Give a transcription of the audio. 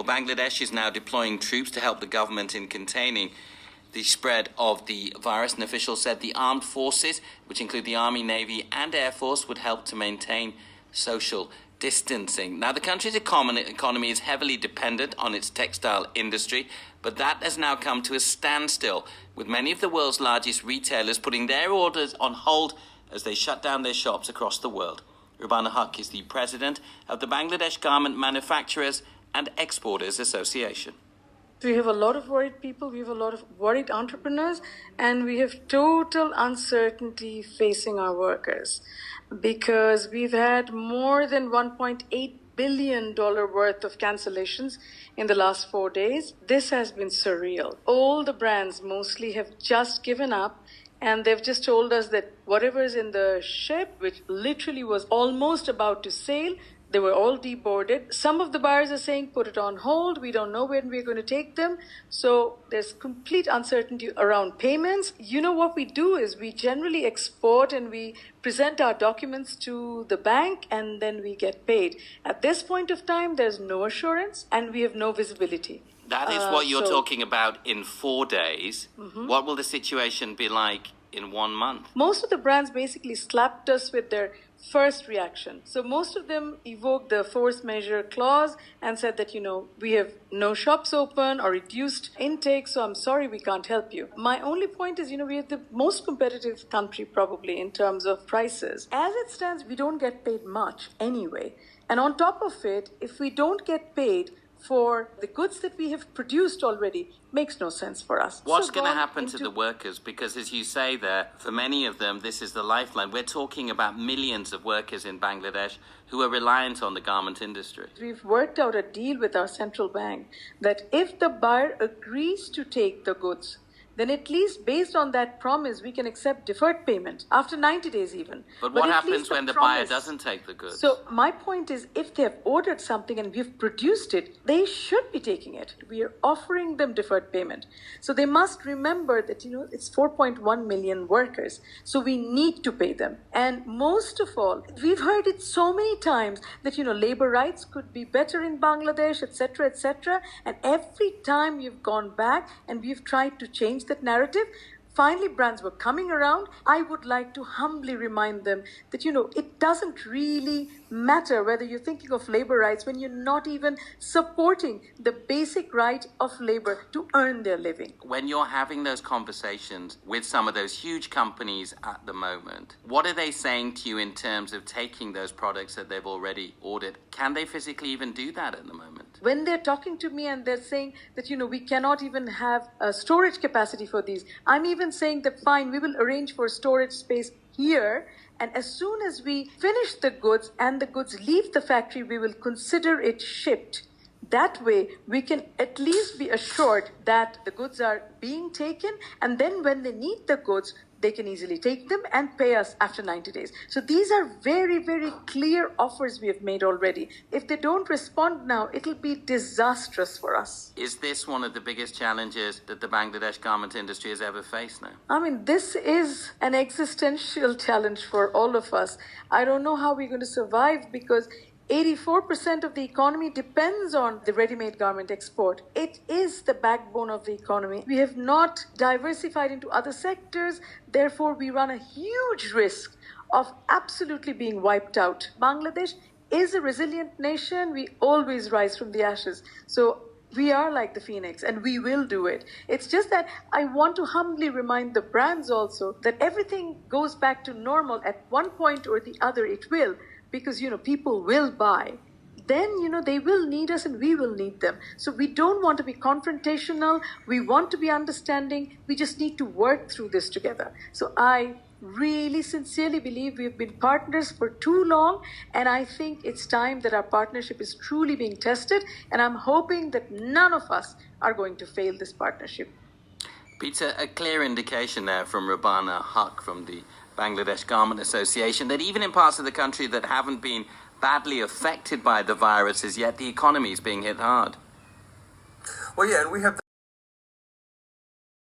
Well, Bangladesh is now deploying troops to help the government in containing the spread of the virus. And officials said the armed forces, which include the Army, Navy and Air Force, would help to maintain social distancing. Now, the country's economy is heavily dependent on its textile industry, but that has now come to a standstill, with many of the world's largest retailers putting their orders on hold as they shut down their shops across the world. Rubana Huq is the president of the Bangladesh Garment Manufacturers and Exporters Association. We have a lot of worried people, we have a lot of worried entrepreneurs, and we have total uncertainty facing our workers because we've had more than $1.8 billion worth of cancellations in the last 4 days. This has been surreal. All the brands mostly have just given up, and they've just told us that whatever is in the ship, which literally was almost about to sail, they were all deboarded. Some of the buyers are saying, put it on hold. We don't know when we're going to take them. So there's complete uncertainty around payments. You know, what we do is we generally export and we present our documents to the bank and then we get paid. At this point of time, there's no assurance and we have no visibility. That is what you're talking about in 4 days. Mm-hmm. What will the situation be like in 1 month? Most of the brands basically slapped us with their first reaction. So most of them evoked the force majeure clause and said that, we have no shops open or reduced intake, so I'm sorry, we can't help you. My only point is, we are the most competitive country probably in terms of prices. As it stands, we don't get paid much anyway. And on top of it, if we don't get paid for the goods that we have produced already, makes no sense for us. What's going to happen to the workers? Because as you say there, for many of them, this is the lifeline. We're talking about millions of workers in Bangladesh who are reliant on the garment industry. We've worked out a deal with our central bank that if the buyer agrees to take the goods, then at least based on that promise, we can accept deferred payment after 90 days even. But what happens when the buyer doesn't take the goods? So my point is, if they have ordered something and we've produced it, they should be taking it. We are offering them deferred payment. So they must remember that, it's 4.1 million workers. So we need to pay them. And most of all, we've heard it so many times that, labor rights could be better in Bangladesh, etc., etc. And every time you've gone back and we've tried to change that narrative, finally brands were coming around. I would like to humbly remind them that, it doesn't really matter whether you're thinking of labor rights when you're not even supporting the basic right of labor to earn their living. When you're having those conversations with some of those huge companies at the moment, what are they saying to you in terms of taking those products that they've already ordered? Can they physically even do that at the moment? When they're talking to me and they're saying that, we cannot even have a storage capacity for these, I'm even saying that fine, we will arrange for storage space here, and as soon as we finish the goods and the goods leave the factory, we will consider it shipped. That way, we can at least be assured that the goods are being taken, and then when they need the goods, they can easily take them and pay us after 90 days. So these are very, very clear offers we have made already. If they don't respond now, it'll be disastrous for us. Is this one of the biggest challenges that the Bangladesh garment industry has ever faced now? This is an existential challenge for all of us. I don't know how we're going to survive because 84% of the economy depends on the ready-made garment export. It is the backbone of the economy. We have not diversified into other sectors. Therefore, we run a huge risk of absolutely being wiped out. Bangladesh is a resilient nation. We always rise from the ashes. So we are like the phoenix and we will do it. It's just that I want to humbly remind the brands also that everything goes back to normal at one point or the other. It will. Because, people will buy. Then, they will need us and we will need them. So we don't want to be confrontational. We want to be understanding. We just need to work through this together. So I really sincerely believe we've been partners for too long. And I think it's time that our partnership is truly being tested. And I'm hoping that none of us are going to fail this partnership. Peter, a clear indication there from Rubana Huq from the Bangladesh Garment Association that even in parts of the country that haven't been badly affected by the virus as yet, the economy is being hit hard. Well, yeah, and we have